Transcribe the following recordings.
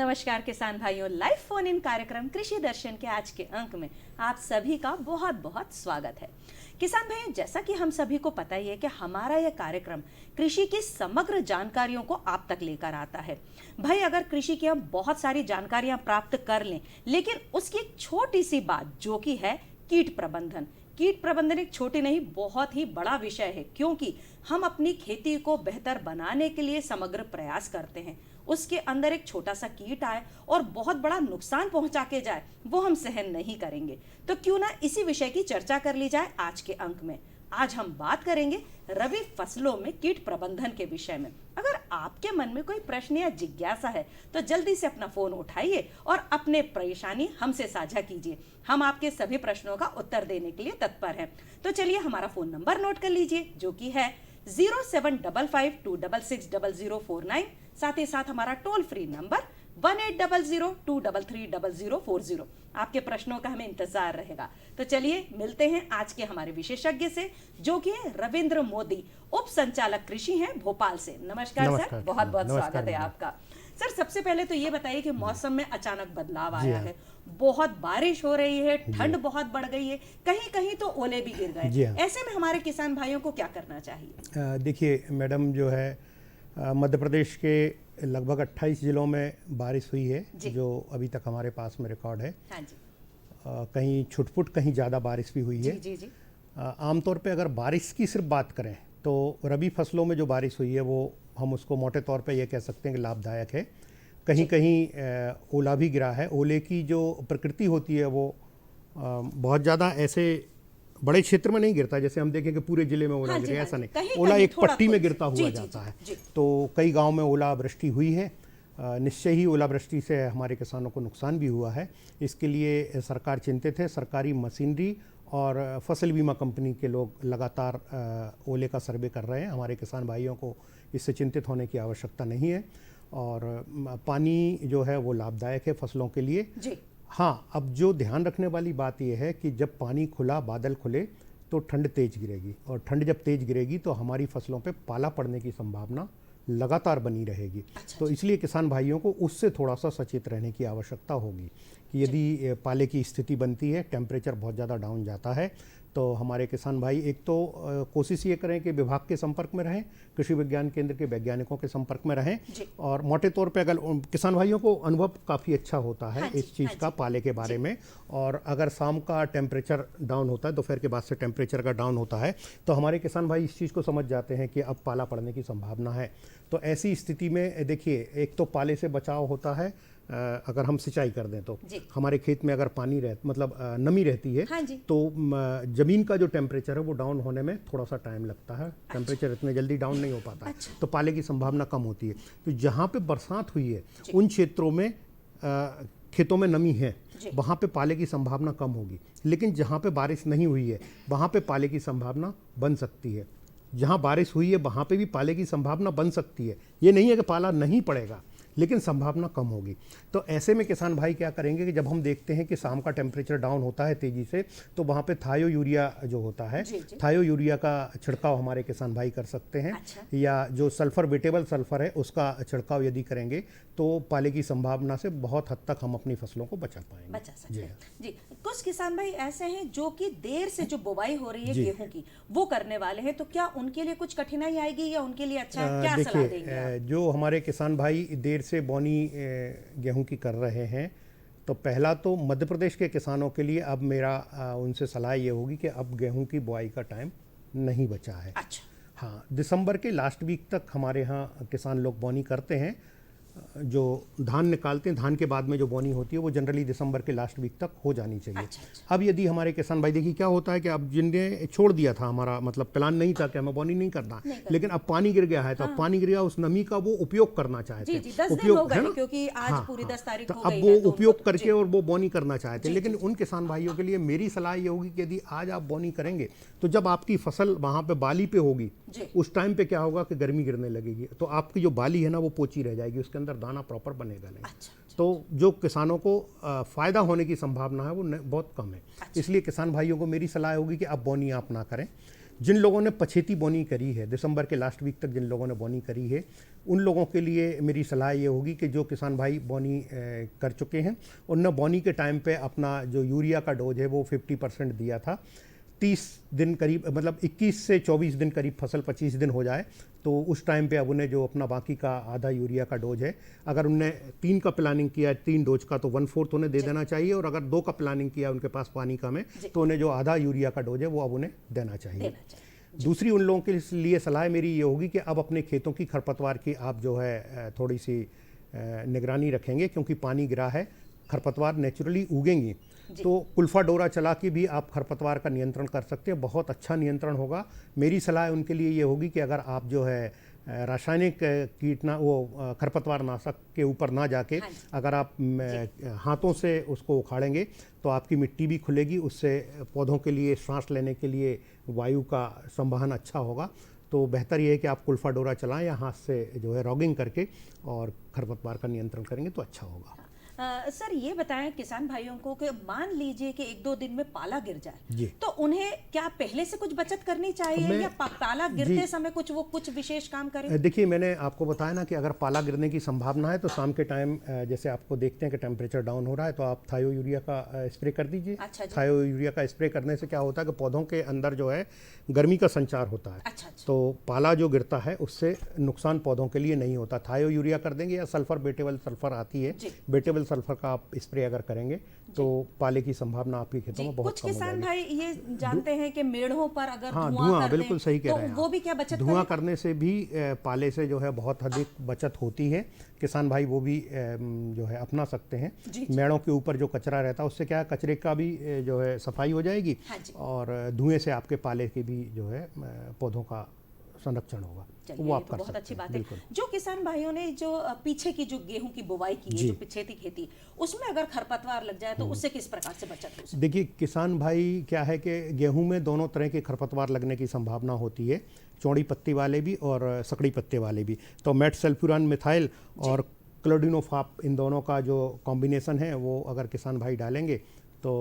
नमस्कार किसान भाइयों, लाइव फोन इन कार्यक्रम कृषि दर्शन के आज के अंक में आप सभी का बहुत बहुत स्वागत है। किसान भाइयों, जैसा कि हम सभी को पता ही है कि हमारा यह कार्यक्रम कृषि की समग्र जानकारियों को आप तक लेकर आता है। भाई, अगर कृषि की हम बहुत सारी जानकारियां प्राप्त कर लें, लेकिन उसकी एक छोटी सी बात जो कि है कीट प्रबंधन। कीट प्रबंधन एक छोटी नहीं, बहुत ही बड़ा विषय है, क्योंकि हम अपनी खेती को बेहतर बनाने के लिए समग्र प्रयास करते हैं। उसके अंदर एक छोटा सा कीट आए और बहुत बड़ा नुकसान पहुंचा के जाए, वो हम सहन नहीं करेंगे। तो क्यों ना इसी विषय की चर्चा कर ली जाए आज के अंक में। आज हम बात करेंगे रबी फसलों में कीट प्रबंधन के विषय में। अगर आपके मन में कोई प्रश्न या जिज्ञासा है तो जल्दी से अपना फोन उठाइए और अपने परेशानी हमसे साझा कीजिए। हम आपके सभी प्रश्नों का उत्तर देने के लिए तत्पर हैं। तो चलिए हमारा फोन नंबर नोट कर लीजिए, जो कि है 07552660049। साथ ही साथ हमारा टोल फ्री नंबर 1800233040। आपके प्रश्नों का हमें इंतजार रहेगा। तो चलिए मिलते हैं आज के हमारे विशेषज्ञ से, जो कि है रविंद्र मोदी, उप संचालक कृषि हैं भोपाल से। नमस्कार सर, बहुत बहुत स्वागत है आपका। सर, सबसे पहले तो ये बताइए कि मौसम में अचानक बदलाव आया है, बहुत बारिश हो रही है, ठंड बहुत बढ़ गई है, कहीं कहीं तो ओले भी गिर गए। ऐसे में हमारे किसान भाइयों को क्या करना चाहिए? देखिए मैडम, जो है मध्य प्रदेश के लगभग 28 जिलों में बारिश हुई है, जो अभी तक हमारे पास में रिकॉर्ड है। हाँ जी। कहीं छुटपुट, कहीं ज़्यादा बारिश भी हुई है। जी जी। आमतौर पे अगर बारिश की सिर्फ बात करें तो रबी फसलों में जो बारिश हुई है वो हम उसको मोटे तौर पे ये कह सकते हैं कि लाभदायक है। कहीं कहीं ओला भी गिरा है। ओले की जो प्रकृति होती है वो बहुत ज़्यादा ऐसे बड़े क्षेत्र में नहीं गिरता, जैसे हम देखें कि पूरे जिले में ओला गिरे, ऐसा नहीं। ओला एक पट्टी में गिरता हुआ जाता है। तो कई गांव में ओलावृष्टि हुई है। निश्चय ही ओलावृष्टि से हमारे किसानों को नुकसान भी हुआ है। इसके लिए सरकार चिंतित है। सरकारी मशीनरी और फसल बीमा कंपनी के लोग लगातार ओले का सर्वे कर रहे हैं। हमारे किसान भाइयों को इससे चिंतित होने की आवश्यकता नहीं है। और पानी जो है वो लाभदायक है फसलों के लिए। हाँ, अब जो ध्यान रखने वाली बात यह है कि जब पानी खुला, बादल खुले, तो ठंड तेज गिरेगी, और ठंड जब तेज गिरेगी तो हमारी फसलों पे पाला पड़ने की संभावना लगातार बनी रहेगी। तो इसलिए किसान भाइयों को उससे थोड़ा सा सचेत रहने की आवश्यकता होगी कि यदि पाले की स्थिति बनती है, टेम्परेचर बहुत ज़्यादा डाउन जाता है, तो हमारे किसान भाई एक तो कोशिश ये करें कि विभाग के संपर्क में रहें, कृषि विज्ञान केंद्र के वैज्ञानिकों के संपर्क में रहें। और मोटे तौर पे अगर किसान भाइयों को अनुभव काफ़ी अच्छा होता है इस चीज़ का, पाले के बारे में। और अगर शाम का टेम्परेचर डाउन होता है, दोपहर के बाद से टेम्परेचर का डाउन होता है, तो हमारे किसान भाई इस चीज़ को समझ जाते हैं कि अब पाला पड़ने की संभावना है। तो ऐसी स्थिति में देखिए, एक तो पाले से बचाव होता है अगर हम सिंचाई कर दें तो। हमारे खेत में अगर पानी मतलब नमी रहती है, तो जमीन का जो टेम्परेचर है वो डाउन होने में थोड़ा सा टाइम लगता है। टेम्परेचर इतने जल्दी डाउन नहीं हो पाता है, तो पाले की संभावना कम होती है। तो जहाँ पे बरसात हुई है उन क्षेत्रों में खेतों में नमी है, वहाँ पे पाले की संभावना कम होगी। लेकिन जहाँ पे बारिश नहीं हुई है वहाँ पे पाले की संभावना बन सकती है। जहाँ बारिश हुई है वहाँ पे भी पाले की संभावना बन सकती है। ये नहीं है कि पाला नहीं पड़ेगा, लेकिन संभावना कम होगी। तो ऐसे में किसान भाई क्या करेंगे कि जब हम देखते हैं कि शाम का टेम्परेचर डाउन होता है तेजी से, तो वहाँ पे थायो यूरिया जो होता है, थायो यूरिया का छिड़काव हमारे किसान भाई कर सकते हैं। या जो सल्फर, वेटेबल सल्फर है, उसका छिड़काव यदि करेंगे तो पाले की संभावना से बहुत हद तक हम अपनी फसलों को बचा पाएंगे। बचा सकते हैं जी। कुछ किसान भाई ऐसे हैं जो कि देर से जो बुवाई हो रही है गेहूं की, वो करने वाले हैं, तो क्या उनके लिए कुछ कठिनाई आएगी या उनके लिए अच्छा क्या सलाह देंगे? जो हमारे किसान भाई देर से बोनी गेहूं की कर रहे हैं, तो पहला तो मध्य प्रदेश के किसानों के लिए अब मेरा उनसे सलाह ये होगी कि अब गेहूं की बुआई का टाइम नहीं बचा है। अच्छा। हाँ, दिसंबर के लास्ट वीक तक हमारे यहाँ किसान लोग बोनी करते हैं। जो धान निकालते हैं, धान के बाद में जो बोनी होती है वो जनरली दिसंबर के लास्ट वीक तक हो जानी चाहिए। अच्छा। अब यदि हमारे किसान भाई, देखिए क्या होता है कि अब जिनने छोड़ दिया था, हमारा मतलब प्लान नहीं था कि हमें बोनी नहीं करना, लेकिन अब पानी गिर गया है, तो अब पानी गिर गया, उस नमी का वो उपयोग करना चाहते हैं। उपयोग है ना, क्योंकि आज पूरी 10 तारीख हो गई है, अब वो उपयोग करके और वो बोनी करना चाहते हैं। लेकिन उन किसान भाइयों के लिए मेरी सलाह ये होगी कि यदि आज आप बोनी करेंगे तो जब आपकी फसल वहां पे बाली पे होगी, उस टाइम पे क्या होगा कि गर्मी गिरने लगेगी, तो आपकी जो बाली है ना वो पोची रह जाएगी, उसके अंदर दाना प्रॉपर बनेगा नहीं। तो जो किसानों को फायदा होने की संभावना है वो बहुत कम है। इसलिए किसान भाइयों को मेरी सलाह होगी कि अब बोनी आप ना करें। जिन लोगों ने पछेती बोनी करी है, दिसंबर के लास्ट वीक तक जिन लोगों ने बोनी करी है, उन लोगों के लिए मेरी सलाह ये होगी कि जो किसान भाई बोनी कर चुके हैं, उनने बोनी के टाइम पे अपना जो यूरिया का डोज है वो 50% दिया था। 30 दिन करीब, मतलब 21 से 24 दिन करीब फसल 25 दिन हो जाए तो उस टाइम पे अब उन्हें जो अपना बाकी का आधा यूरिया का डोज है, अगर उनने 3 का प्लानिंग किया 3 डोज का, तो 1/4 उन्हें दे देना चाहिए। और अगर 2 का प्लानिंग किया उनके पास पानी कम है तो उन्हें जो आधा यूरिया का डोज है वो अब उन्हें देना चाहिए। दूसरी उन लोगों के लिए सलाह मेरी ये होगी कि अब अपने खेतों की खरपतवार की आप जो है थोड़ी सी निगरानी रखेंगे, क्योंकि पानी गिरा है, खरपतवार नेचुरली उगेंगी। तो कुल्फा डोरा चला के भी आप खरपतवार का नियंत्रण कर सकते हैं, बहुत अच्छा नियंत्रण होगा। मेरी सलाह उनके लिए ये होगी कि अगर आप जो है रासायनिक खरपतवार नाशक के ऊपर ना जाके अगर आप हाथों से उसको उखाड़ेंगे तो आपकी मिट्टी भी खुलेगी, उससे पौधों के लिए सांस लेने के लिए वायु का संवहन अच्छा होगा। तो बेहतर ये है कि आप कुल्फा डोरा चलाएं या हाथ से जो है रॉगिंग करके और खरपतवार का नियंत्रण करेंगे तो अच्छा होगा। सर ये बताएं किसान भाइयों को कि मान लीजिए कि 1-2 दिन में पाला गिर जाए तो उन्हें क्या पहले से कुछ बचत करनी चाहिए या पाला गिरते समय कुछ विशेष काम करें? देखिए, मैंने आपको बताया ना कि अगर पाला गिरने की संभावना है तो शाम के टाइम जैसे आपको देखते हैं कि टेम्परेचर डाउन हो रहा है तो आप थायो यूरिया का स्प्रे कर दीजिए। अच्छा, थायो यूरिया का स्प्रे करने से क्या होता है कि पौधों के अंदर जो है गर्मी का संचार होता है। अच्छा। तो पाला जो गिरता है उससे नुकसान पौधों के लिए नहीं होता। थायो यूरिया कर देंगे या सल्फर बेटेबल सल्फर आती है, बेटेबल सल्फर का आप स्प्रे अगर करेंगे तो पाले की संभावना आपके खेतों में बहुत कम हो जाएगी। कुछ किसान भाई ये जानते हैं कि मेढ़ों पर अगर धुआं बिल्कुल सही कह रहे हैं वो भी क्या बचत धुआं करने से भी पाले से जो है बहुत अधिक बचत होती है। किसान भाई वो भी जो है अपना सकते हैं। मेढ़ों के ऊपर जो कचरा रहता है उससे क्या कचरे का भी जो है सफाई हो जाएगी और धुएं से आपके पाले के भी जो है पौधों का संरक्षण होगा। वो आप तो बहुत अच्छी बात है। जो किसान भाइयों ने जो पीछे की जो गेहूं की बुवाई की है, जो पिछेती खेती, उसमें अगर खरपतवार लग जाए तो उससे किस प्रकार से बचत हो सकती है? देखिए, किसान भाई क्या है कि गेहूं में दोनों तरह के खरपतवार लगने की संभावना होती है, चौड़ी पत्ती वाले भी और सकड़ी पत्ते वाले भी। तो मेट सल्फ्यूरान मिथाइल और क्लोडिनोफाप, इन दोनों का जो कॉम्बिनेशन है वो अगर किसान भाई डालेंगे तो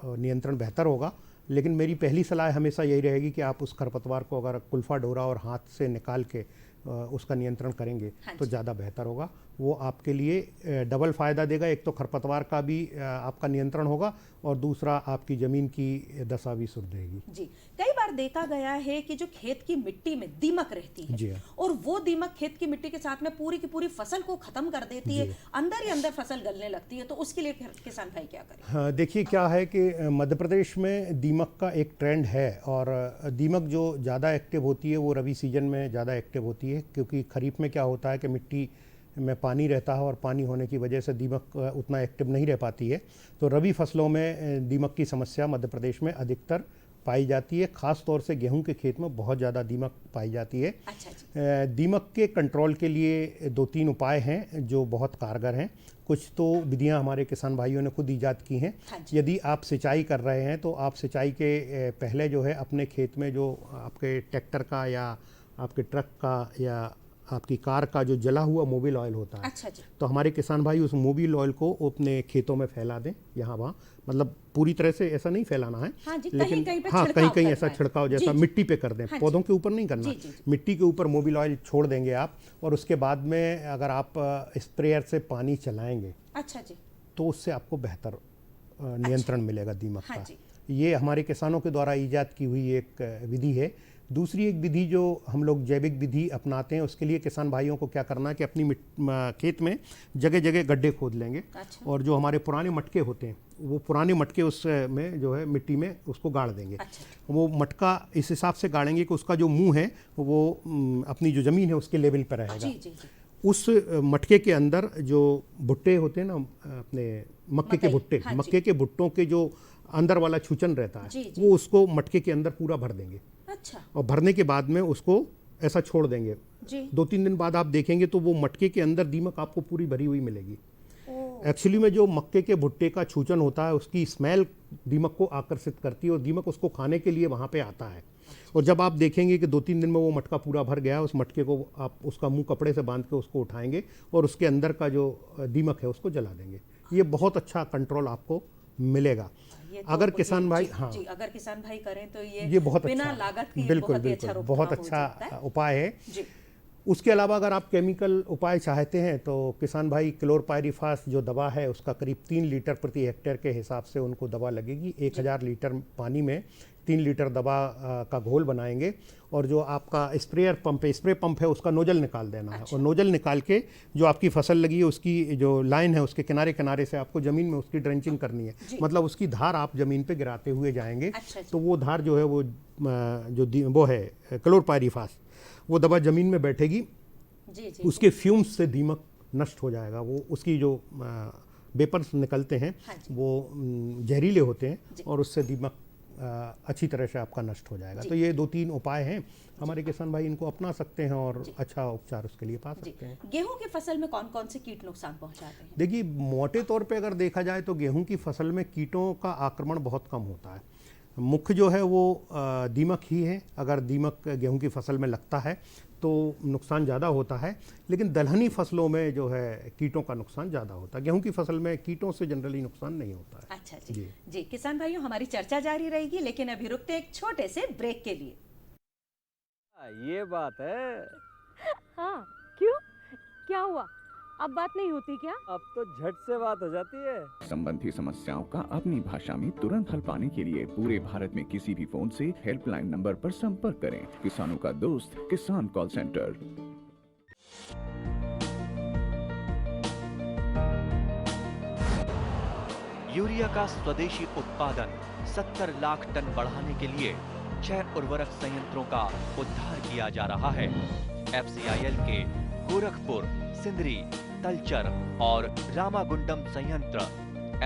नियंत्रण बेहतर होगा। लेकिन मेरी पहली सलाह हमेशा यही रहेगी कि आप उस खरपतवार को अगर कुल्फा डोरा और हाथ से निकाल के उसका नियंत्रण करेंगे तो ज़्यादा बेहतर होगा। वो आपके लिए डबल फ़ायदा देगा। एक तो खरपतवार का भी आपका नियंत्रण होगा और दूसरा आपकी ज़मीन की दशा भी सुधरेगी। जी, कई बार देखा गया है कि जो खेत की मिट्टी में दीमक रहती है और वो दीमक खेत की मिट्टी के साथ में पूरी की पूरी फसल को खत्म कर देती है, अंदर ही अंदर फसल गलने लगती है, तो उसके लिए किसान भाई क्या करें? हाँ, देखिए क्या है कि मध्य प्रदेश में दीमक का एक ट्रेंड है और दीमक जो ज़्यादा एक्टिव होती है वो रबी सीजन में ज़्यादा एक्टिव होती है, क्योंकि खरीफ में क्या होता है कि मिट्टी में पानी रहता है और पानी होने की वजह से दीमक उतना एक्टिव नहीं रह पाती है। तो रबी फसलों में दीमक की समस्या मध्य प्रदेश में अधिकतर पाई जाती है, ख़ास तौर से गेहूं के खेत में बहुत ज़्यादा दीमक पाई जाती है। दीमक के कंट्रोल के लिए 2-3 उपाय हैं जो बहुत कारगर हैं। कुछ तो विधियां हमारे किसान भाइयों ने खुद ईजाद की हैं। यदि आप सिंचाई कर रहे हैं तो आप सिंचाई के पहले जो है अपने खेत में जो आपके ट्रैक्टर का या आपके ट्रक का या आपकी कार का जो जला हुआ मोबिल ऑयल होता है, तो हमारे किसान भाई उस मोबिल ऑयल को अपने खेतों में फैला दें, यहाँ वहाँ, मतलब पूरी तरह से ऐसा नहीं फैलाना है, लेकिन कहीं कहीं ऐसा छिड़काव जैसा मिट्टी पे कर दें, पौधों के ऊपर नहीं करना। मिट्टी के ऊपर मोबिल ऑयल छोड़ देंगे आप और उसके बाद में अगर आप स्प्रेयर से पानी चलाएंगे तो उससे आपको बेहतर नियंत्रण मिलेगा दीमक का। ये हमारे किसानों के द्वारा ईजाद की हुई एक विधि है। दूसरी एक विधि जो हम लोग जैविक विधि अपनाते हैं, उसके लिए किसान भाइयों को क्या करना है कि अपनी खेत में जगह जगह गड्ढे खोद लेंगे और जो हमारे पुराने मटके होते हैं वो पुराने मटके उसमें जो है मिट्टी में उसको गाड़ देंगे। वो मटका इस हिसाब से गाड़ेंगे कि उसका जो मुंह है वो अपनी जो ज़मीन है उसके लेवल पर रहेगा। उस मटके के अंदर जो भुट्टे होते हैं ना, अपने मक्के के भुट्टे, मक्के के भुट्टों के जो अंदर वाला छूचन रहता है वो उसको मटके के अंदर पूरा भर देंगे। और भरने के बाद में उसको ऐसा छोड़ देंगे। 2-3 दिन बाद आप देखेंगे तो वो मटके के अंदर दीमक आपको पूरी भरी हुई मिलेगी। एक्चुअली में जो मक्के के भुट्टे का छूचन होता है उसकी स्मेल दीमक को आकर्षित करती है और दीमक उसको खाने के लिए वहाँ पे आता है। और जब आप देखेंगे कि 2-3 दिन में वो मटका पूरा भर गया, उस मटके को आप उसका मुंह कपड़े से बांध के उसको उठाएंगे और उसके अंदर का जो दीमक है उसको जला देंगे। ये बहुत अच्छा कंट्रोल आपको मिलेगा। ये अगर किसान भाई, हाँ जी, अगर किसान भाई करें तो ये बहुत बिना अच्छा, लागत की बिल्कुल बहुत ही अच्छा बिल्कुल रोकथाम बहुत हो अच्छा सकता है। उपाय है। जी उसके अलावा अगर आप केमिकल उपाय चाहते हैं तो किसान भाई क्लोरपायरीफास जो दवा है उसका करीब 3 लीटर प्रति हेक्टेयर के हिसाब से उनको दवा लगेगी। 1000 लीटर पानी में 3 लीटर दवा का घोल बनाएंगे और जो आपका स्प्रेयर पंप है, स्प्रे पंप है, उसका नोजल निकाल देना है। और नोजल निकाल के जो आपकी फसल लगी है उसकी जो लाइन है उसके किनारे किनारे से आपको ज़मीन में उसकी ड्रेंचिंग करनी है। मतलब उसकी धार आप ज़मीन पे गिराते हुए जाएंगे। तो वो धार जो है वो वो है क्लोरपायरीफास, वो दवा ज़मीन में बैठेगी। जी जी, उसके फ्यूम्स से दीमक नष्ट हो जाएगा। वो उसकी जो वेपर्स निकलते हैं वो जहरीले होते हैं और उससे दीमक अच्छी तरह से आपका नष्ट हो जाएगा। तो ये 2-3 उपाय हैं, हमारे किसान भाई इनको अपना सकते हैं और अच्छा उपचार उसके लिए पा सकते हैं। गेहूं की फसल में कौन कौन से कीट नुकसान पहुंचाते हैं? देखिए, मोटे तौर पे अगर देखा जाए तो गेहूं की फसल में कीटों का आक्रमण बहुत कम होता है। मुख्य जो है वो दीमक ही है। अगर दीमक गेहूं की फसल में लगता है तो नुकसान ज़्यादा होता है, लेकिन दलहनी फसलों में जो है कीटों का नुकसान ज़्यादा होता है। गेहूं की फसल में कीटों से जनरली नुकसान नहीं होता है। अच्छा जी जी, किसान भाइयों हमारी चर्चा जारी रहेगी, लेकिन अभी रुकते हैं एक छोटे से ब्रेक के लिए। ये बात है। हाँ, क्यों? क्या हुआ? अब बात नहीं होती क्या? अब तो झट से बात हो जाती है। संबंधी समस्याओं का अपनी भाषा में तुरंत हल पाने के लिए पूरे भारत में किसी भी फोन से हेल्पलाइन नंबर पर संपर्क करें। किसानों का दोस्त किसान कॉल सेंटर। यूरिया का स्वदेशी उत्पादन 70 लाख टन बढ़ाने के लिए 6 उर्वरक संयंत्रों का उद्धार किया जा रहा है। FCIL के गोरखपुर, सिंदरी, तलचर और रामागुंडम संयंत्र,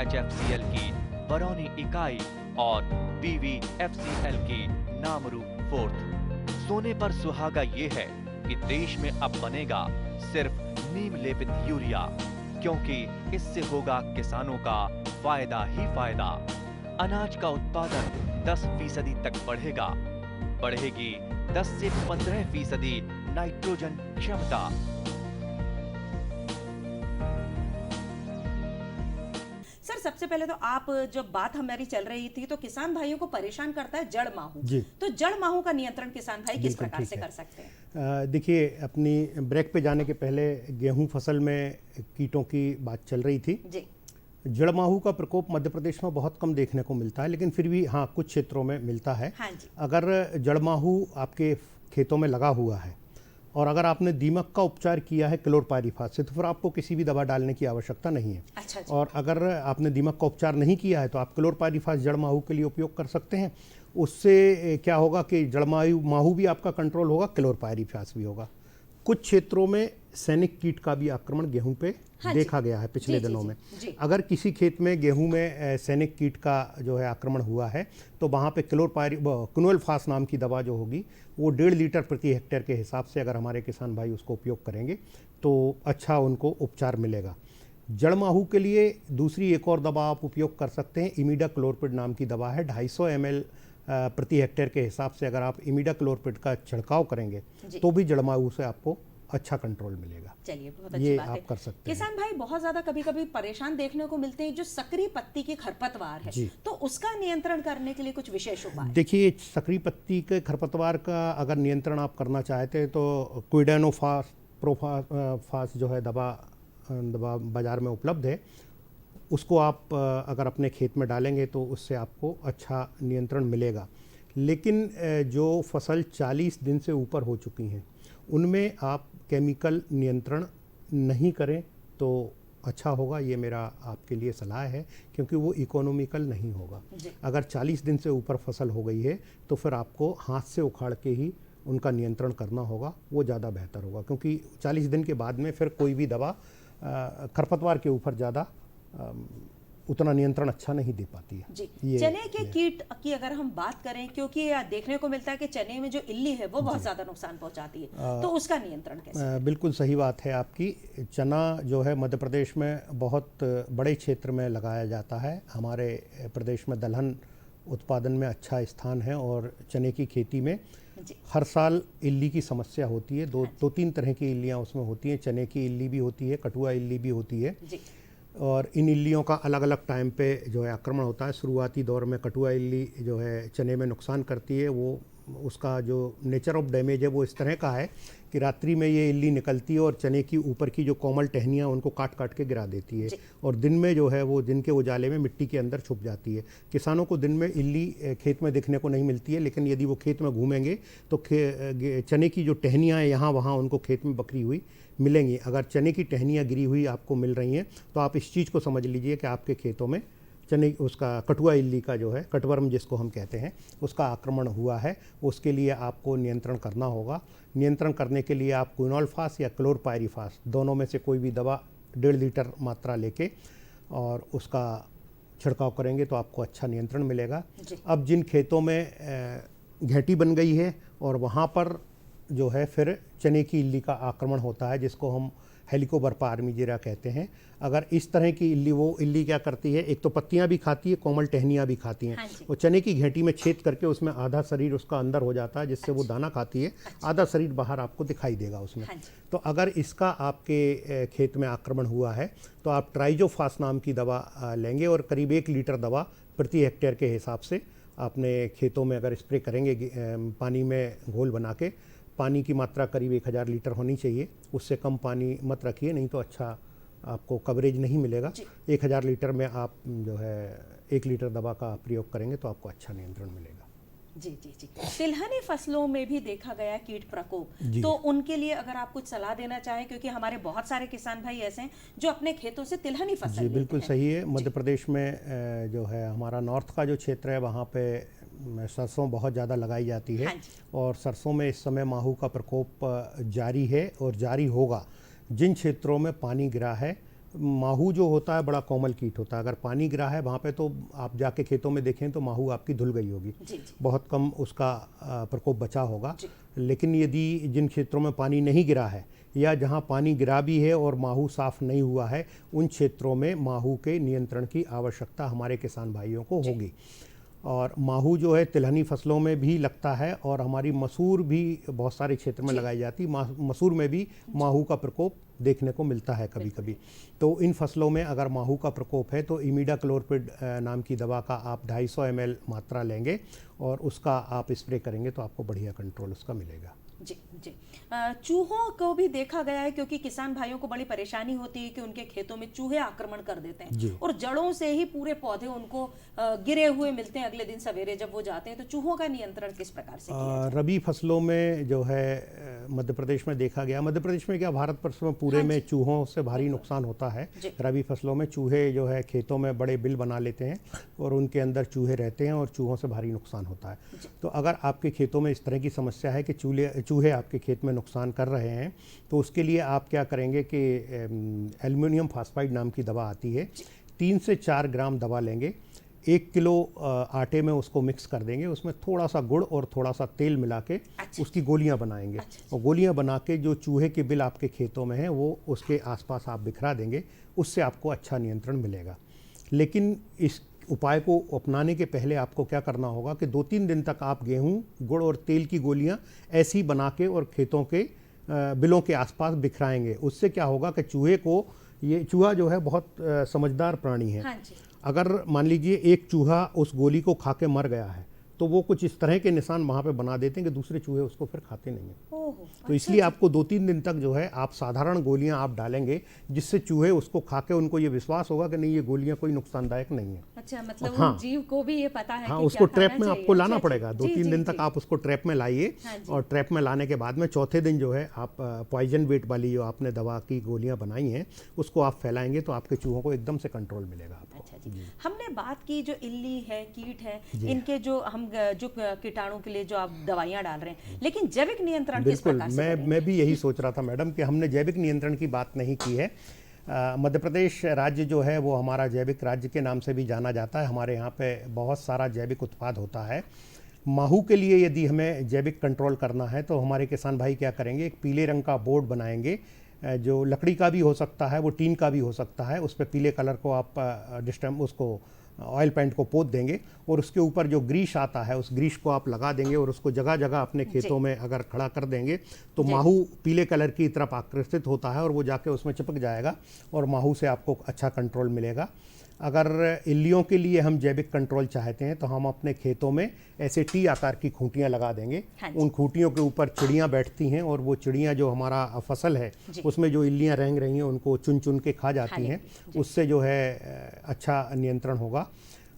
HFCL की बरौनी इकाई और BVFCL की नामरू फोर्थ। सोने पर सुहागा ये है कि देश में अब बनेगा सिर्फ नीम लेपित यूरिया, क्योंकि इससे होगा किसानों का फायदा ही फायदा। अनाज का उत्पादन 10% तक बढ़ेगा। बढ़ेगी 10 से 15% नाइट्रोजन क्षमता। सर, सबसे पहले तो आप जब बात हमारी चल रही थी तो किसान भाइयों को परेशान करता है जड़ माहू। तो जड़ माहू का नियंत्रण किसान भाई किस प्रकार से कर सकते हैं? देखिए, अपनी ब्रेक पे जाने के पहले गेहूं फसल में कीटों की बात चल रही थी जी। जड़ माहू का प्रकोप मध्य प्रदेश में बहुत कम देखने को मिलता है, लेकिन फिर भी हाँ कुछ क्षेत्रों में मिलता है। हाँ जी। अगर जड़ माहू आपके खेतों में लगा हुआ है और अगर आपने दीमक का उपचार किया है क्लोरपायरीफास से, तो फिर आपको किसी भी दवा डालने की आवश्यकता नहीं है। अच्छा जी। और अगर आपने दीमक का उपचार नहीं किया है तो आप क्लोरपायरीफास जड़ माहू के लिए उपयोग कर सकते हैं। उससे क्या होगा कि जड़ माहू भी आपका कंट्रोल होगा, क्लोरपायरीफास भी होगा। कुछ क्षेत्रों में सैनिक कीट का भी आक्रमण गेहूं पे देखा गया है पिछले दिनों में। अगर किसी खेत में गेहूं में सैनिक कीट का जो है आक्रमण हुआ है तो वहाँ पे क्लोरपायरीफास नाम की दवा जो होगी वो 1.5 लीटर प्रति हेक्टेयर के हिसाब से अगर हमारे किसान भाई उसको उपयोग करेंगे तो अच्छा उनको उपचार मिलेगा। जड़ माहू के लिए दूसरी एक और दवा आप उपयोग कर सकते हैं। इमिडाक्लोरपिड नाम की दवा है। 250 ml प्रति हेक्टेयर के हिसाब से अगर आप इमिडाक्लोरपिड का छिड़काव करेंगे तो भी जड़ माहू से आपको अच्छा कंट्रोल मिलेगा। चलिए, बहुत अच्छी ये बात आप है। कर सकते हैं। किसान भाई बहुत ज्यादा कभी-कभी परेशान देखने को मिलते हैं जो सक्रिय पत्ती की खरपतवार है, तो उसका नियंत्रण करने के लिए कुछ विशेष उपाय? देखिए, सक्रिय पत्ती के खरपतवार का अगर नियंत्रण आप करना चाहते हैं तो क्विडेनोफास प्रोफास जो है दवा बाजार में उपलब्ध है। उसको आप अगर अपने खेत में डालेंगे तो उससे आपको अच्छा नियंत्रण मिलेगा। लेकिन जो फसल 40 दिन से ऊपर हो चुकी हैं उनमें आप केमिकल नियंत्रण नहीं करें तो अच्छा होगा। ये मेरा आपके लिए सलाह है, क्योंकि वो इकोनॉमिकल नहीं होगा। अगर 40 दिन से ऊपर फसल हो गई है तो फिर आपको हाथ से उखाड़ के ही उनका नियंत्रण करना होगा, वो ज़्यादा बेहतर होगा। क्योंकि 40 दिन के बाद में फिर कोई भी दवा खरपतवार के ऊपर ज़्यादा उतना नियंत्रण अच्छा नहीं दे पाती है। जी। चने के कीट की अगर हम बात करें, क्योंकि देखने को मिलता है कि चने में जो इल्ली है वो बहुत ज़्यादा नुकसान पहुंचाती है, तो उसका नियंत्रण कैसे? बिल्कुल सही बात है आपकी। चना जो है मध्य प्रदेश में बहुत बड़े क्षेत्र में लगाया जाता है। हमारे प्रदेश में दलहन उत्पादन में अच्छा स्थान है और चने की खेती में हर साल इल्ली की समस्या होती है। दो तीन तरह की इल्लियाँ उसमें होती हैं। चने की इल्ली भी होती है, कटुआ इल्ली भी होती है। और इन इल्लियों का अलग अलग टाइम पे जो है आक्रमण होता है। शुरुआती दौर में कटुआ इल्ली जो है चने में नुकसान करती है। वो उसका जो नेचर ऑफ डैमेज है वो इस तरह का है कि रात्रि में ये इल्ली निकलती है और चने की ऊपर की जो कोमल टहनियाँ उनको काट काट के गिरा देती है, और दिन में जो है वो दिन के उजाले में मिट्टी के अंदर छुप जाती है। किसानों को दिन में इल्ली खेत में दिखने को नहीं मिलती है, लेकिन यदि वो खेत में घूमेंगे तो चने की जो टहनियाँ हैं यहाँ वहाँ उनको खेत में बकरी हुई मिलेंगी। अगर चने की टहनियाँ गिरी हुई आपको मिल रही हैं तो आप इस चीज़ को समझ लीजिए कि आपके खेतों में चने उसका कटुआ इल्ली का जो है कटवर्म जिसको हम कहते हैं उसका आक्रमण हुआ है। उसके लिए आपको नियंत्रण करना होगा। नियंत्रण करने के लिए आप क्विनोलफास या क्लोरपायरीफास दोनों में से कोई भी दवा 1.5 लीटर मात्रा लेके और उसका छिड़काव करेंगे तो आपको अच्छा नियंत्रण मिलेगा। अब जिन खेतों में घेंटी बन गई है और वहाँ पर जो है फिर चने की इल्ली का आक्रमण होता है जिसको हम हेलिकोबर्पा आर्मीजीरा कहते हैं। अगर इस तरह की इल्ली, वो इल्ली क्या करती है, एक तो पत्तियां भी खाती है, कोमल टहनियां भी खाती हैं। वो चने की घेंटी में छेद करके उसमें आधा शरीर उसका अंदर हो जाता है जिससे वो दाना खाती है, आधा शरीर बाहर आपको दिखाई देगा उसमें। तो अगर इसका आपके खेत में आक्रमण हुआ है तो आप ट्राइजोफास नाम की दवा लेंगे और करीब 1 लीटर दवा प्रति हेक्टेयर के हिसाब से अपने खेतों में अगर स्प्रे करेंगे पानी में घोल बना के। पानी की मात्रा करीब 1000 लीटर होनी चाहिए, उससे कम पानी मत रखिए, नहीं तो अच्छा आपको कवरेज नहीं मिलेगा। 1000 लीटर में आप जो है 1 लीटर दवा का प्रयोग करेंगे तो आपको अच्छा नियंत्रण मिलेगा। जी जी जी। तिलहनी फसलों में भी देखा गया कीट प्रकोप, तो उनके लिए अगर आप कुछ सलाह देना चाहें, क्योंकि हमारे बहुत सारे किसान भाई ऐसे हैं जो अपने खेतों से तिलहनी फसल जी बिल्कुल सही है। मध्य प्रदेश में जो है हमारा नॉर्थ का जो क्षेत्र है वहाँ पे सरसों बहुत ज़्यादा लगाई जाती है, और सरसों में इस समय माहू का प्रकोप जारी है और जारी होगा। जिन क्षेत्रों में पानी गिरा है, माहू जो होता है बड़ा कोमल कीट होता है, अगर पानी गिरा है वहाँ पे तो आप जाके खेतों में देखें तो माहू आपकी धुल गई होगी, बहुत कम उसका प्रकोप बचा होगा। लेकिन यदि जिन क्षेत्रों में पानी नहीं गिरा है या जहाँ पानी गिरा भी है और माहू साफ़ नहीं हुआ है, उन क्षेत्रों में माहू के नियंत्रण की आवश्यकता हमारे किसान भाइयों को होगी। और माहू जो है तिलहनी फसलों में भी लगता है और हमारी मसूर भी बहुत सारे क्षेत्र में लगाई जाती है। मसूर में भी माहू का प्रकोप देखने को मिलता है कभी कभी। तो इन फसलों में अगर माहू का प्रकोप है तो इमीडाक्लोपिड नाम की दवा का आप 250 ml मात्रा लेंगे और उसका आप स्प्रे करेंगे तो आपको बढ़िया कंट्रोल उसका मिलेगा। जी जी। चूहों को भी देखा गया है, क्योंकि किसान भाइयों को बड़ी परेशानी होती है कि उनके खेतों में चूहे आक्रमण कर देते हैं और जड़ों से ही पूरे पौधे उनको गिरे हुए मिलते हैं अगले दिन सवेरे जब वो जाते हैं। तो चूहों का नियंत्रण किस प्रकार से किया जाए? रबी फसलों में जो है मध्य प्रदेश में देखा गया, मध्य प्रदेश में क्या भारत वर्ष में पूरे में चूहों से भारी नुकसान होता है। रबी फसलों में चूहे जो है खेतों में बड़े बिल बना लेते हैं और उनके अंदर चूहे रहते हैं और चूहों से भारी नुकसान होता है। तो अगर आपके खेतों में इस तरह की समस्या है कि चूहे आपके खेत में नुकसान कर रहे हैं तो उसके लिए आप क्या करेंगे कि एल्युमिनियम फास्फाइड नाम की दवा आती है, 3 से 4 ग्राम दवा लेंगे, 1 किलो आटे में उसको मिक्स कर देंगे, उसमें थोड़ा सा गुड़ और थोड़ा सा तेल मिला के उसकी गोलियां बनाएंगे और गोलियां बना के जो चूहे के बिल आपके खेतों में हैं वो उसके आसपास आप बिखरा देंगे, उससे आपको अच्छा नियंत्रण मिलेगा। लेकिन इस उपाय को अपनाने के पहले आपको क्या करना होगा कि 2-3 दिन तक आप गेहूं, गुड़ और तेल की गोलियां ऐसी बना के और खेतों के बिलों के आसपास बिखराएंगे। उससे क्या होगा कि चूहे को, ये चूहा जो है बहुत समझदार प्राणी है। अगर मान लीजिए एक चूहा उस गोली को खा के मर गया है तो वो कुछ इस तरह के निशान वहाँ पे बना देते हैं कि दूसरे चूहे उसको फिर खाते नहीं हैं। तो इसलिए आपको 2-3 दिन तक जो है आप साधारण गोलियां आप डालेंगे जिससे चूहे उसको खा के उनको ये विश्वास होगा कि नहीं ये गोलियां कोई नुकसानदायक नहीं है। अच्छा, मतलब उन जीव को भी ये पता है कि उसको क्या ट्रैप खाना में चाहिए। आपको लाना पड़ेगा। 2-3 दिन तक आप उसको ट्रैप में लाइए और ट्रैप में लाने के बाद में चौथे दिन जो है आप पॉइजन वेट वाली जो आपने दवा की गोलियां बनाई हैं उसको आप फैलाएंगे तो आपके चूहों को एकदम से कंट्रोल मिलेगा आपको। हमने बात की जो इल्ली है, कीट है, इनके जो हम जो कीटाणु के लिए जो आप दवाइयां डाल रहे हैं, लेकिन जैविक नियंत्रण किस प्रकार से? मैं भी यही सोच रहा था मैडम कि हमने जैविक नियंत्रण की बात नहीं की है। मध्य प्रदेश राज्य जो है वो हमारा जैविक राज्य के नाम से भी जाना जाता है। हमारे यहाँ पे बहुत सारा जैविक उत्पाद होता है। माहू के लिए यदि हमें जैविक कंट्रोल करना है तो हमारे किसान भाई क्या करेंगे, एक पीले रंग का बोर्ड बनाएंगे, जो लकड़ी का भी हो सकता है, वो टीन का भी हो सकता है। उस पर पीले कलर को आप उसको ऑयल पेंट को पोत देंगे और उसके ऊपर जो ग्रीस आता है उस ग्रीस को आप लगा देंगे और उसको जगह जगह अपने खेतों में अगर खड़ा कर देंगे तो माहू पीले कलर की तरफ आकर्षित होता है और वो जाके उसमें चिपक जाएगा और माहू से आपको अच्छा कंट्रोल मिलेगा। अगर इल्लियों के लिए हम जैविक कंट्रोल चाहते हैं तो हम अपने खेतों में ऐसे टी आकार की खूंटियां लगा देंगे। उन खूंटियों के ऊपर चिड़ियां बैठती हैं और वो चिड़ियां जो हमारा फसल है उसमें जो इल्लियां रेंग रही हैं उनको चुन चुन के खा जाती हैं, उससे जो है अच्छा नियंत्रण होगा।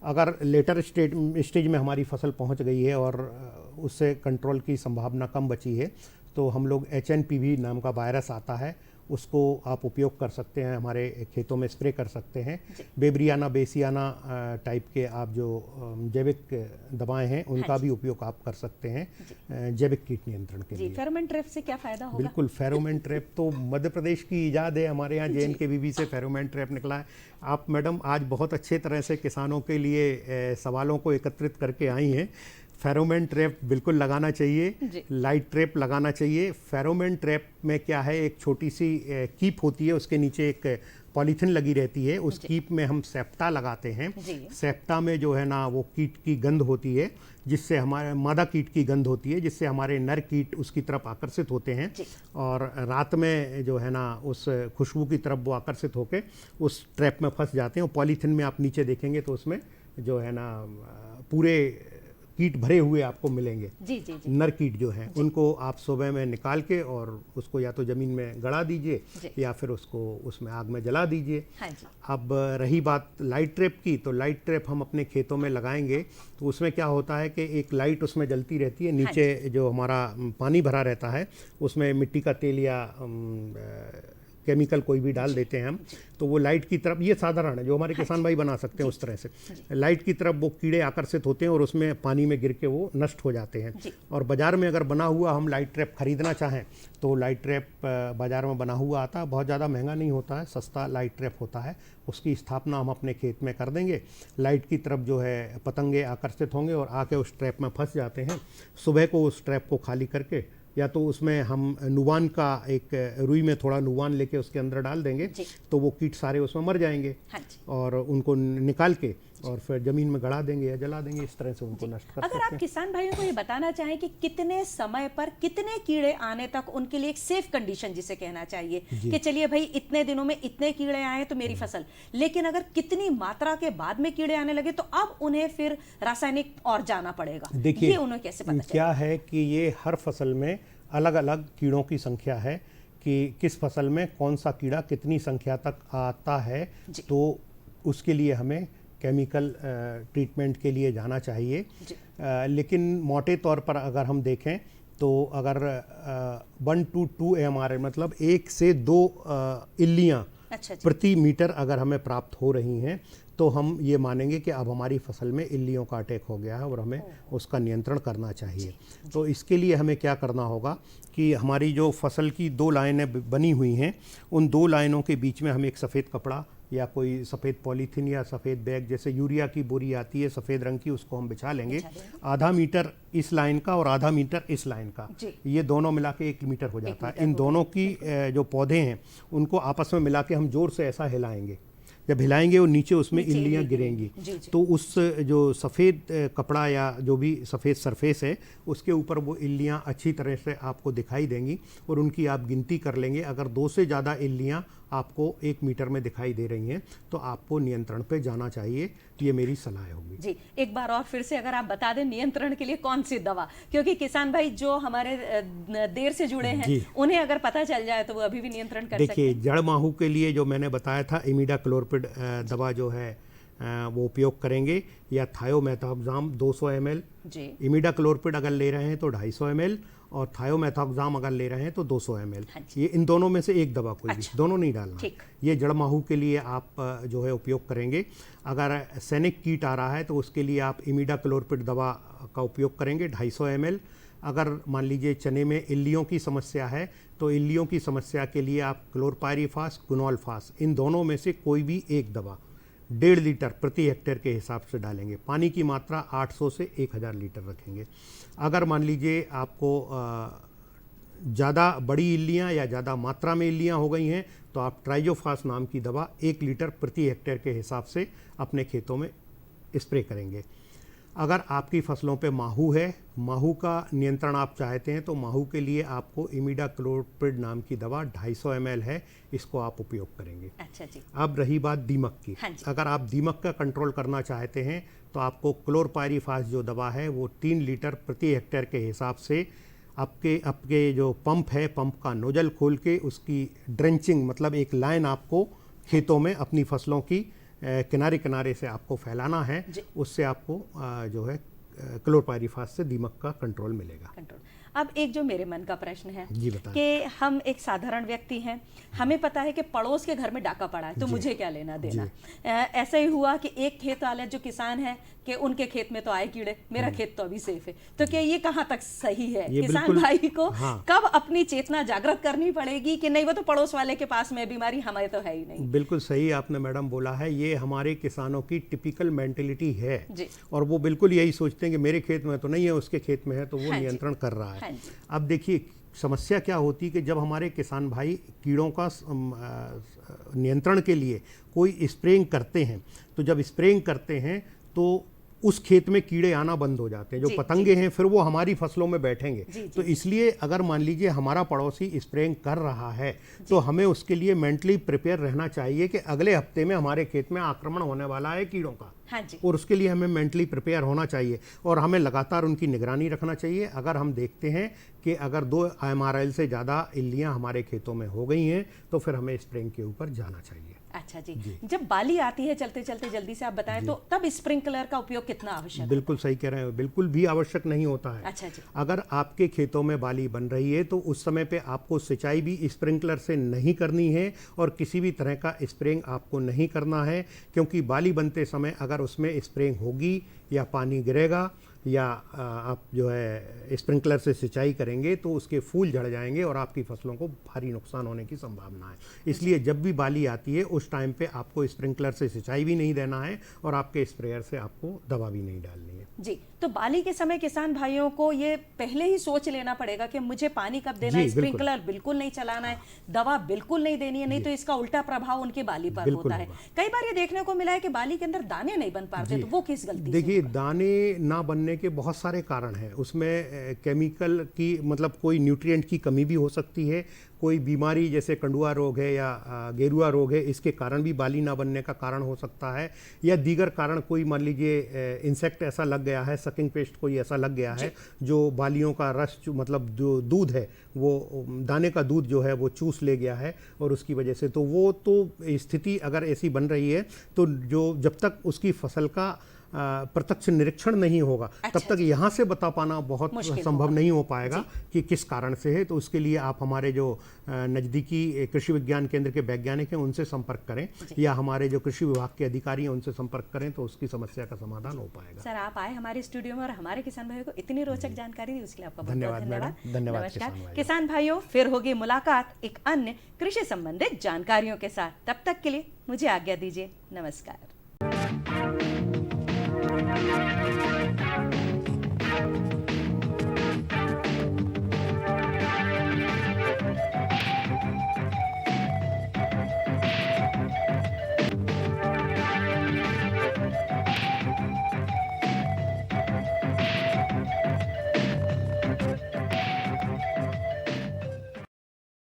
अगर लेटर स्टेज में हमारी फसल पहुंच गई है और उससे कंट्रोल की संभावना कम बची है तो हम लोग HNPV नाम का वायरस आता है उसको आप उपयोग कर सकते हैं, हमारे खेतों में स्प्रे कर सकते हैं। बेब्रियाना बेसियाना टाइप के आप जो जैविक दवाएं हैं उनका भी उपयोग आप कर सकते हैं जैविक कीट नियंत्रण के लिए। फेरोमोन ट्रैप से क्या फायदा होगा? बिल्कुल, फेरोमोन ट्रैप तो मध्य प्रदेश की इजाद है, हमारे यहाँ JNKVB से फेरोमोन ट्रैप निकला है। आप मैडम आज बहुत अच्छे तरह से किसानों के लिए सवालों को एकत्रित करके आई हैं। फेरोमोन ट्रैप बिल्कुल लगाना चाहिए, लाइट ट्रैप लगाना चाहिए। फेरोमोन ट्रैप में क्या है, एक छोटी सी कीप होती है, उसके नीचे एक पॉलीथीन लगी रहती है, उस कीप में हम सेप्टा लगाते हैं। सेप्टा में जो है ना वो कीट की गंध होती है, जिससे हमारे मादा कीट की गंध होती है, जिससे हमारे नर कीट उसकी तरफ आकर्षित होते हैं और रात में जो है ना उस खुशबू की तरफ वो आकर्षित होकर उस ट्रैप में फंस जाते हैं। और पॉलीथीन में आप नीचे देखेंगे तो उसमें जो है ना पूरे कीट भरे हुए आपको मिलेंगे। नर कीट जो हैं उनको आप सुबह में निकाल के और उसको या तो ज़मीन में गड़ा दीजिए या फिर उसको उसमें आग में जला दीजिए। अब रही बात लाइट ट्रैप की, तो लाइट ट्रैप हम अपने खेतों में लगाएंगे तो उसमें क्या होता है कि एक लाइट उसमें जलती रहती है, नीचे जो हमारा पानी भरा रहता है उसमें मिट्टी का तेल या केमिकल कोई भी डाल देते हैं हम, तो वो लाइट की तरफ, ये साधारण है जो हमारे किसान भाई बना सकते हैं उस तरह से, लाइट की तरफ वो कीड़े आकर्षित होते हैं और उसमें पानी में गिर के वो नष्ट हो जाते हैं। और बाज़ार में अगर बना हुआ हम लाइट ट्रैप खरीदना चाहें तो लाइट ट्रैप बाज़ार में बना हुआ आता है, बहुत ज़्यादा महंगा नहीं होता है, सस्ता लाइट ट्रैप होता है। उसकी स्थापना हम अपने खेत में कर देंगे, लाइट की तरफ जो है पतंगे आकर्षित होंगे और आके उस ट्रैप में फंस जाते हैं। सुबह को उस ट्रैप को खाली करके या तो उसमें हम नुवान का एक रुई में थोड़ा नुवान लेके उसके अंदर डाल देंगे तो वो कीट सारे उसमें मर जाएंगे और उनको निकाल के और फिर जमीन में गड़ा देंगे या जला देंगे, इस तरह से उनको नष्ट कर सकते हैं। अगर आप किसान भाइयों को ये बताना चाहें कि कितने समय पर कितने कीड़े आने तक उनके लिए एक सेफ कंडीशन जिसे कहना चाहिए कि चलिए भाई इतने दिनों में इतने कीड़े आए तो मेरी फसल, लेकिन अगर कितनी मात्रा के बाद में कीड़े आने लगे तो अब उन्हें फिर रासायनिक और जाना पड़ेगा। देखिए उन्हें कैसे पता क्या है कि ये हर फसल में अलग अलग कीड़ों की संख्या है कि किस फसल में कौन सा कीड़ा कितनी संख्या तक आता है, तो उसके लिए हमें केमिकल ट्रीटमेंट के लिए जाना चाहिए। लेकिन मोटे तौर पर अगर हम देखें तो अगर 1 to 2 AMR मतलब 1 से 2 इल्लियाँ प्रति मीटर अगर हमें प्राप्त हो रही हैं तो हम ये मानेंगे कि अब हमारी फसल में इल्लियों का अटैक हो गया है और हमें उसका नियंत्रण करना चाहिए। तो इसके लिए हमें क्या करना होगा कि हमारी जो फसल की 2 लाइनें बनी हुई हैं उन 2 लाइनों के बीच में हम एक सफ़ेद कपड़ा या कोई सफ़ेद पॉलीथीन या सफ़ेद बैग, जैसे यूरिया की बोरी आती है सफ़ेद रंग की, उसको हम बिछा लेंगे। आधा मीटर इस लाइन का और आधा मीटर इस लाइन का, ये दोनों मिला के 1 मीटर हो जाता है। इन दोनों की जो पौधे हैं उनको आपस में मिला के हम जोर से ऐसा हिलाएंगे, जब हिलाएंगे और नीचे उसमें इल्लियाँ गिरेंगी तो उस जो सफ़ेद कपड़ा या जो भी सफ़ेद सरफेस है उसके ऊपर वो इल्लियाँ अच्छी तरह से आपको दिखाई देंगी और उनकी आप गिनती कर लेंगे। अगर 2 से ज़्यादा इल्लियाँ आपको 1 मीटर में दिखाई दे रही हैं तो आपको नियंत्रण पे जाना चाहिए, ये मेरी सलाह होगी। जी, एक बार और फिर से अगर आप बता दें नियंत्रण के लिए कौन सी दवा, क्योंकि किसान भाई जो हमारे देर से जुड़े हैं उन्हें अगर पता चल जाए तो वो अभी भी नियंत्रण कर सकते हैं। देखिए, जड़ माहू के लिए जो मैंने बताया था इमिडाक्लोपिड दवा जो है वो उपयोग करेंगे, या थायोमेथोक्साम 200 ml, इमिडाक्लोपिड अगर ले रहे हैं तो 250 ml और थायोमेथोक्साम अगर ले रहे हैं तो 200 ml। ये इन दोनों में से एक दवा कोई भी, दोनों नहीं डालना। ये जड़ माहू के लिए आप जो है उपयोग करेंगे। अगर सैनिक कीट आ रहा है तो उसके लिए आप इमिडाक्लोपिड दवा का उपयोग करेंगे 250 ml। अगर मान लीजिए चने में इल्लियों की समस्या है तो इल्लियों की समस्या के लिए आप क्लोरपायरीफास, गुनोल्फास, इन दोनों में से कोई भी एक दवा 1.5 लीटर प्रति हेक्टेयर के हिसाब से डालेंगे। पानी की मात्रा 800 से 1000 लीटर रखेंगे। अगर मान लीजिए आपको ज़्यादा बड़ी इल्लियाँ या ज़्यादा मात्रा में इल्लियाँ हो गई हैं तो आप ट्राइजोफास नाम की दवा 1 लीटर प्रति हेक्टेयर के हिसाब से अपने खेतों में स्प्रे करेंगे। अगर आपकी फसलों पे माहू है, माहू का नियंत्रण आप चाहते हैं तो माहू के लिए आपको इमिडाक्लोप्रिड नाम की दवा 250 ml है, इसको आप उपयोग करेंगे। अच्छा जी। अब रही बात दीमक की, हाँ जी। अगर आप दीमक का कंट्रोल करना चाहते हैं तो आपको क्लोरपायरीफास जो दवा है वो 3 लीटर प्रति हेक्टेयर के हिसाब से आपके जो पंप है, पंप का नोजल खोल के उसकी ड्रेंचिंग मतलब एक लाइन आपको खेतों में अपनी फसलों की किनारे किनारे से आपको फैलाना है, उससे आपको जो है क्लोरपायरीफास से दीमक का कंट्रोल मिलेगा। अब एक जो मेरे मन का प्रश्न है जी बताएं। कि हम एक साधारण व्यक्ति हैं, हमें पता है कि पड़ोस के घर में डाका पड़ा है तो मुझे क्या लेना देना। ऐसा ही हुआ कि एक खेत वाले जो किसान हैं कि उनके खेत में तो आए कीड़े, मेरा खेत तो अभी सेफ है, तो क्या ये कहाँ तक सही है? किसान भाई को कब अपनी चेतना जागृत करनी पड़ेगी कि नहीं वो तो पड़ोस वाले के पास में बीमारी, हमारे तो है ही नहीं। बिल्कुल सही आपने मैडम बोला है, ये हमारे किसानों की टिपिकल मेंटेलिटी है जी। और वो बिल्कुल यही सोचते हैं कि मेरे खेत में तो नहीं है, उसके खेत में है, तो वो नियंत्रण कर रहा है। अब देखिए समस्या क्या होती है कि जब हमारे किसान भाई कीड़ों का नियंत्रण के लिए कोई स्प्रेइंग करते हैं, तो जब स्प्रेइंग करते हैं तो उस खेत में कीड़े आना बंद हो जाते हैं, जो पतंगे हैं फिर वो हमारी फसलों में बैठेंगे। तो इसलिए अगर मान लीजिए हमारा पड़ोसी स्प्रेइंग कर रहा है तो हमें उसके लिए मेंटली प्रिपेयर रहना चाहिए कि अगले हफ्ते में हमारे खेत में आक्रमण होने वाला है कीड़ों का। हाँ जी। और उसके लिए हमें मेंटली प्रिपेयर होना चाहिए और हमें लगातार उनकी निगरानी रखना चाहिए। अगर हम देखते हैं कि अगर 2 IMRL से ज़्यादा इल्लियाँ हमारे खेतों में हो गई हैं तो फिर हमें स्प्रेइंग के ऊपर जाना चाहिए। अच्छा जी। जब बाली आती है चलते चलते, जल्दी से आप बताएं, तो तब स्प्रिंकलर का उपयोग कितना आवश्यक है? बिल्कुल सही कह रहे हैं, बिल्कुल भी आवश्यक नहीं होता है। अच्छा जी। अगर आपके खेतों में बाली बन रही है तो उस समय पे आपको सिंचाई भी स्प्रिंकलर से नहीं करनी है और किसी भी तरह का स्प्रेइंग आपको नहीं करना है, क्योंकि बाली बनते समय अगर उसमें स्प्रेइंग होगी या पानी गिरेगा या आप जो है स्प्रिंकलर से सिंचाई करेंगे तो उसके फूल झड़ जाएंगे और आपकी फसलों को भारी नुकसान होने की संभावना है। इसलिए जब भी बाली आती है उस टाइम पे आपको स्प्रिंकलर से सिंचाई भी नहीं देना है और आपके स्प्रेयर से आपको दवा भी नहीं डालनी है। जी, तो बाली के समय किसान भाइयों को ये पहले ही सोच लेना पड़ेगा कि मुझे पानी कब देना है, स्प्रिंकलर बिल्कुल नहीं चलाना है, दवा बिल्कुल नहीं देनी है, नहीं तो इसका उल्टा प्रभाव उनकी बाली पर होता है। कई बार ये देखने को मिला है कि बाली के अंदर दाने नहीं बन पाते, तो वो किस गलती से? देखिए, दाने ना बनने के बहुत सारे कारण हैं। उसमें केमिकल की मतलब कोई न्यूट्रिएंट की कमी भी हो सकती है, कोई बीमारी जैसे कंडुआ रोग है या गेरुआ रोग है, इसके कारण भी बाली ना बनने का कारण हो सकता है, या दीगर कारण कोई मान लीजिए इंसेक्ट ऐसा लग गया है, सकिंग पेस्ट कोई ऐसा लग गया है जो बालियों का रस मतलब जो दूध है वो दाने का दूध जो है वो चूस ले गया है और उसकी वजह से, तो वो तो स्थिति अगर ऐसी बन रही है तो जो जब तक उसकी फसल का प्रत्यक्ष निरीक्षण नहीं होगा तब तक यहाँ से बता पाना बहुत संभव नहीं हो पाएगा कि किस कारण से है। तो उसके लिए आप हमारे जो नज़दीकी कृषि विज्ञान केंद्र के वैज्ञानिक हैं उनसे संपर्क करें या हमारे जो कृषि विभाग के अधिकारी हैं उनसे संपर्क करें तो उसकी समस्या का समाधान हो पाएगा। सर, आप आए हमारे स्टूडियो में और हमारे किसान भाइयों को इतनी रोचक जानकारी दी, उसके लिए आपका बहुत धन्यवाद मैडम। धन्यवाद नमस्कार किसान भाइयों, फिर होगी मुलाकात एक अन्य कृषि संबंधित जानकारियों के साथ। तब तक के लिए मुझे आज्ञा दीजिए, नमस्कार।